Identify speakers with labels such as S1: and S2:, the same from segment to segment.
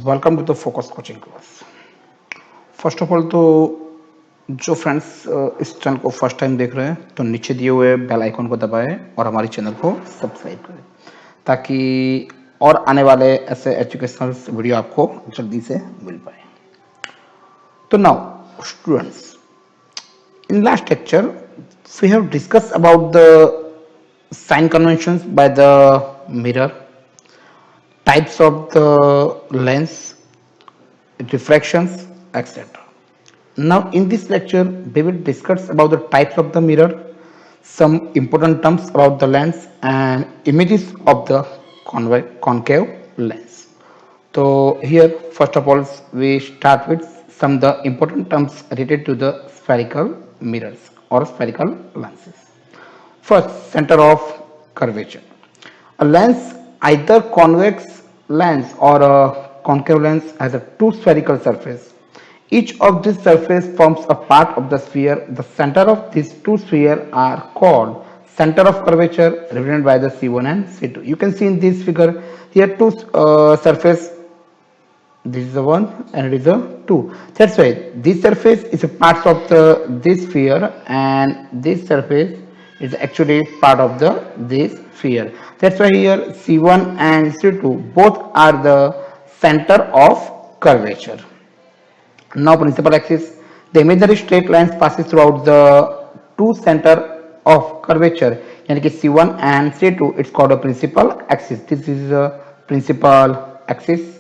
S1: Welcome to the focus coaching class. First of all तो जो friends इस channel को फर्स्ट टाइम देख रहे हैं तो नीचे दिए हुए बेल आइकन को दबाएं और हमारे चैनल को सब्सक्राइब करें ताकि और आने वाले ऐसे एजुकेशनल वीडियो आपको जल्दी से मिल पाए। तो now students, in last lecture we have discussed about the sign conventions by the mirror, types of the lens, refractions, etc. Now in this lecture we will discuss about the types of the mirror, some important terms about the lens and images of the concave lens. So here first of all we start with some the important terms related to the spherical mirrors or spherical lenses. First, center of curvature. A lens, either convex lens or a concave lens, has a two spherical surface. Each of these surface forms a part of the sphere. The center of these two spheres are called center of curvature, represented by the C1 and C2. You can see in this figure here two surface. This is a 1 and it is a 2. That's why this surface is a part of this sphere and this surface is actually part of this sphere. That's why here C1 and C2 both are the center of curvature. Now principal axis, the imaginary straight lines passes throughout the two center of curvature. यानी कि C1 and C2, it's called a principal axis. This is a principal axis.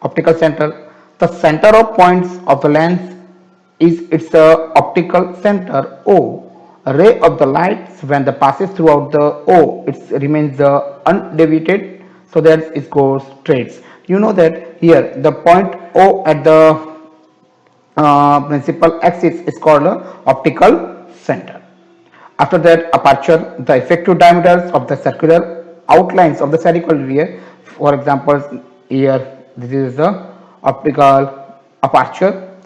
S1: Optical center, the center of points of the lens is its optical center O. A ray of the light when the passes throughout the O, it remains undeviated, so that it goes straight. You know that here the point O at the principal axis is called optical center. After that, aperture, the effective diameters of the circular outlines of the spherical area. For example, here this is the optical aperture.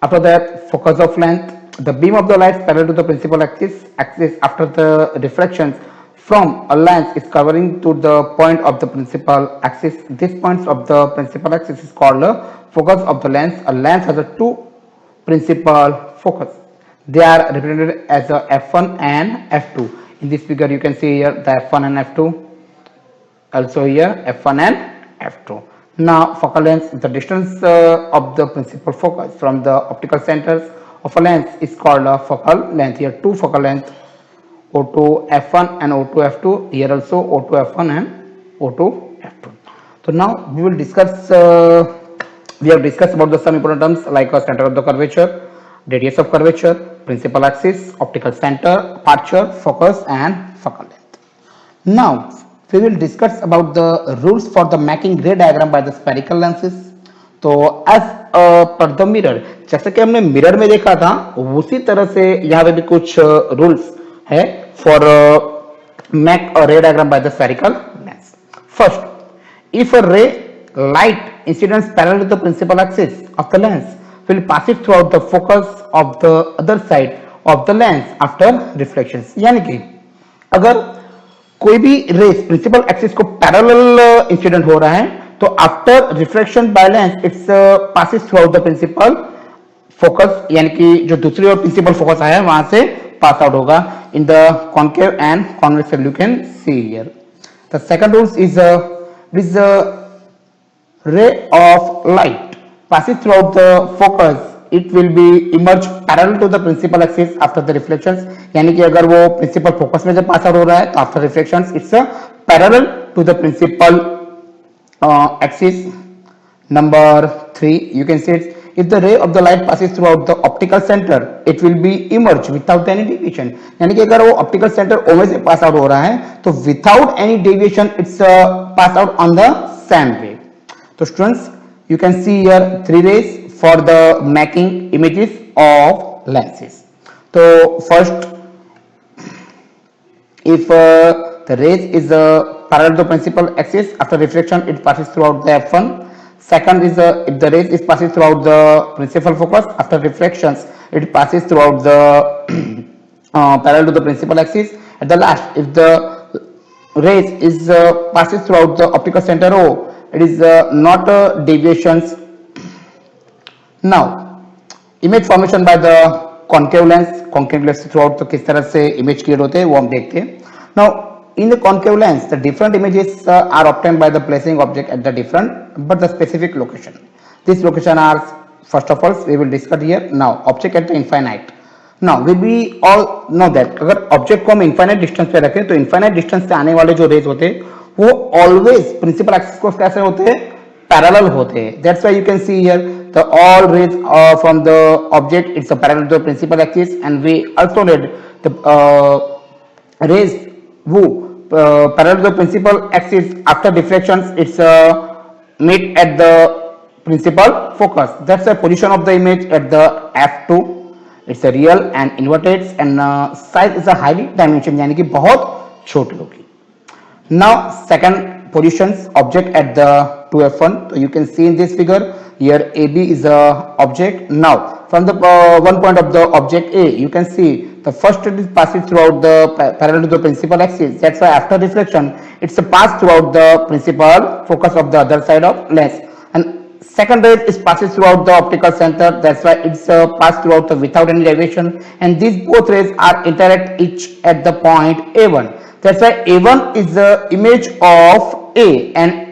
S1: After that, focus of length, the beam of the light parallel to the principal axis after the reflections from a lens is covering to the point of the principal axis. This point of the principal axis is called the focus of the lens. A lens has a two principal focus. They are represented as a f1 and f2. In this figure you can see here the f1 and f2, also here f1 and f2. Now focal length, the distance of the principal focus from the optical centers of a lens is called a focal length. Here two focal length, O2 f1 and O2 f2. Here also O2 f1 and O2 f2. So now we will discuss we have discussed about the some important terms like center of the curvature, radius of curvature, principal axis, optical center, aperture, focus and focal length. Now we will discuss about the rules for the making ray diagram by the spherical lenses. तो as per the mirror, जैसे कि हमने mirror में देखा था उसी तरह से यहाँ पे भी कुछ रूल्स है for make a ray diagram by the spherical lens. First, if a ray light incidents parallel to the principal axis of the lens will pass it throughout the focus of the other side of the lens after reflections. यानी कि अगर कोई भी rays principal axis को parallel incident हो रहा है तो after reflection by lens its passes through out the principal focus, यानी कि जो दूसरी ओर प्रिंसिपल फोकस आया है वहां से पास आउट होगा इन the concave and convex. You can see here the second rule is this ray of light passes throughout the focus, it will be emerge parallel to the principal axis after the reflections. यानी कि अगर वो principal focus में जब pass out हो रहा है तो after reflections it's parallel to the principal axis. Number 3, you can see it, if the ray of the light passes throughout the optical center it will be emerge without any deviation. यानी कि अगर वो optical center O में से pass out हो रहा है तो without any deviation it's pass out on the same way. So students, you can see here three rays for the making images of lenses. So first, if the rays is parallel to the principal axis after reflection it passes throughout the f1. Second is if the rays is passing throughout the principal focus after reflections it passes throughout the parallel to the principal axis. At the last, if the rays is passes throughout the optical center O it is not deviations. Now image formation by the concave lens through out, तो किस तरह से image create होते हैं वो हम देखते हैं. Now in the concave lens the different images are obtained by the placing object at the different but the specific location. This location are first of all we will discuss here. Now object at the infinite. Now we all know that अगर object को हम infinite distance पे रखें तो infinite distance से आने वाले जो रेज होते हैं वो ऑलवेज प्रिंसिपल एक्सिस को कैसे होते हैं, पैरेलल होते हैं. That's why you can see here the all rays from the object it's a parallel to the principal axis, and we also read the rays who parallel to the principal axis after deflections it's meet at the principal focus. That's the position of the image at the f2. it's a real and inverted and size is a highly dimension यानी कि बहुत छोटी होगी. Now second positions object at the 2f1. so you can see in this figure here AB is a object. Now from the one point of the object A you can see the first ray is passing throughout the parallel to the principal axis. That's why after reflection it's a pass throughout the principal focus of the other side of lens, and second ray is passes throughout the optical center. That's why it's pass throughout the without any deviation, and these both rays are interact each at the point A1. That's why A1 is the image of A and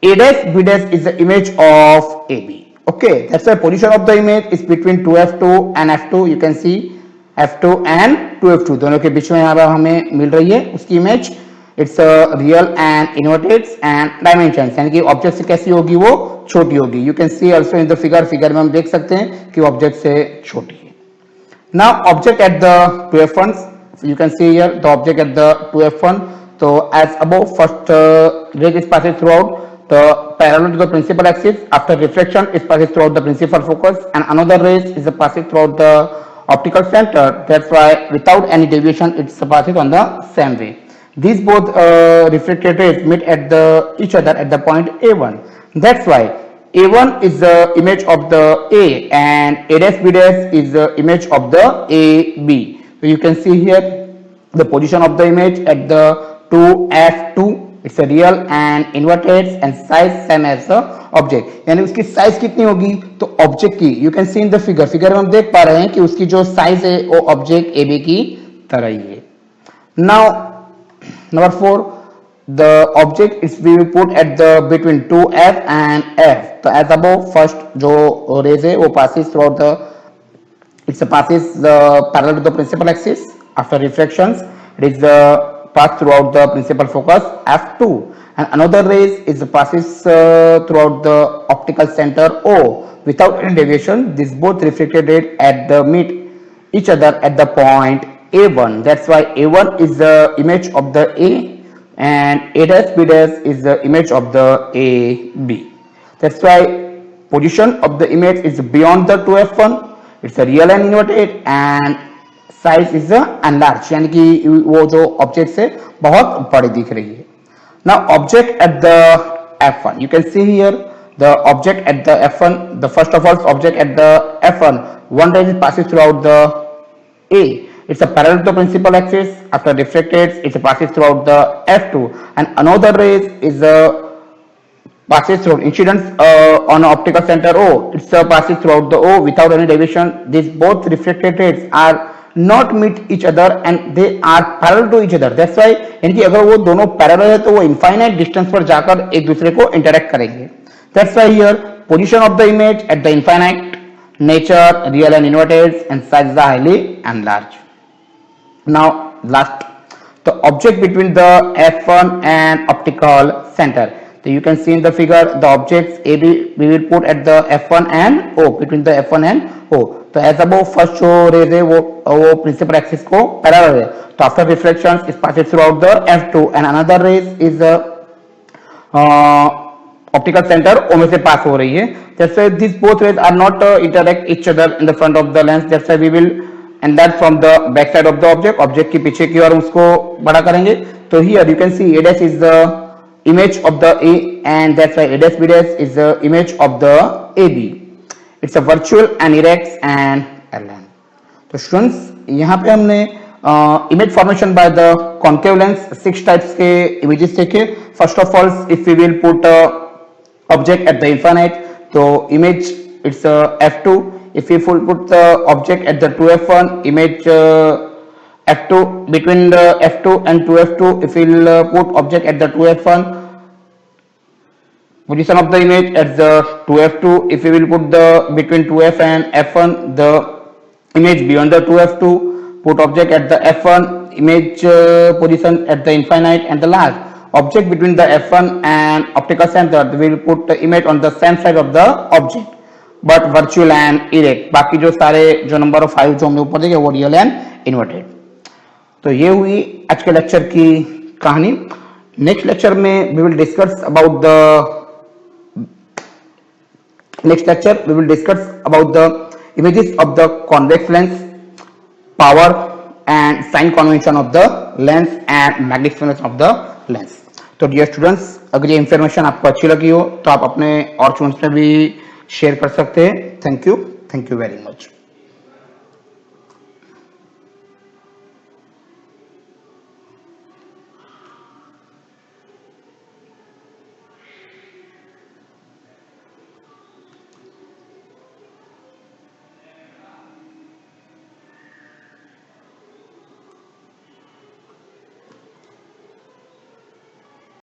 S1: A dash B dash is the image of AB. Okay, that's the position of the image is between 2f2 and f2. You can see f2 and 2f2 दोनों के बीच में यहाँ पर हमें मिल रही है उसकी image. It's real and inverted and dimensions यानी कि ऑब्जेक्ट से कैसी होगी, वो छोटी होगी. You can see also in the figure में हम देख सकते हैं कि ऑब्जेक्ट से छोटी है. Now object at the 2f1. you can see here the object at the 2f1. so as above, first ray is passing throughout the parallel to the principal axis. After reflection it passes throughout the principal focus, and another ray is passing throughout the optical center. That's why without any deviation it's passing on the same way. These both reflected rays meet at each other at the point A1. That's why A1 is the image of the A and A dash B dash is the image of the AB. So you can see here the position of the image at the 2f2. it's a real and inverted and size same as the object. यानी उसकी size कितनी होगी, तो object की you can see in the figure में हम देख पा रहे हैं कि उसकी जो साइज है वो ऑब्जेक्ट AB की तरह ही है. Now number 4, the object is we will put at the between 2f and f. तो as above, first जो रेज है वो passes throughout the passes parallel to the principal axis. After reflections it is pass throughout the principal focus f2, and another ray is passes throughout the optical center O without any deviation. These both reflected rays at the meet each other at the point A1. That's why A1 is the image of the A and A dash B dash is the image of the AB. That's why position of the image is beyond the 2f1. it's a real and inverted and size is enlarged यानी कि वो जो object है बहुत बड़ी दिख रही है. Now object at the f1. you can see here the object at the f1. the first of all object at the f1, one ray passes throughout the A. it's a parallel to the principal axis. After reflected it passes throughout the f2, and another ray is passes through incidence on optical center O. it's passes throughout the O without any deviation. These both reflected rays are not meet each other and they are parallel to each other. That's why यानी कि अगर वो दोनों parallel है तो वो infinite distance पर जाकर एक दूसरे को इंटरेक्ट करेंगे. That's why here position of the image at the infinite, nature, real and inverted, and size is highly enlarged. Now last, the object between the f1 and optical center. So you can see in the figure the objects AB we will put at the f1 and O, between the f1 and O. तो as above, first जो rays है वो principal axis को parallel है. तो after reflection is passes throughout the f2 and another rays is optical centre O में से पास हो रही है. That's why these both rays are not interact each other in the front of the lens. That's why we will enlarge from the back side of the object. Object की पीछे की ओर उसको बड़ा करेंगे. तो here you can see A dash is the image of the A and that's why A dash B dash is the image of the AB. It's a virtual and erect and align. तो students यहाँ पे हमने image formation by the concave lens 6 types के images देखे. First of all, if we will put a object at the infinite, so image it's f2. If we will put the object at the 2f1, image f2. Between the f2 and 2f2, if we will put object at the 2f1, position of the image at the 2f2. If we will put the between 2f and f1, the image beyond the 2f2, put object at the f1, image position at the infinite, and the last object between the f1 and optical center, we will put the image on the same side of the object but virtual and erect. बाकी जो सारे जो number of 5 जो हमने ऊपर देखे वो real and inverted. तो ये हुई आज के लेक्चर की कहानी। नेक्स्ट लेक्चर में we will discuss about the images of the convex lens, power and sign convention of the lens and magnificence of the lens। तो डियर स्टूडेंट्स, अगर ये इंफॉर्मेशन आपको अच्छी लगी हो तो आप अपने और स्टूडेंट्स में भी शेयर कर सकते हैं। Thank you very much.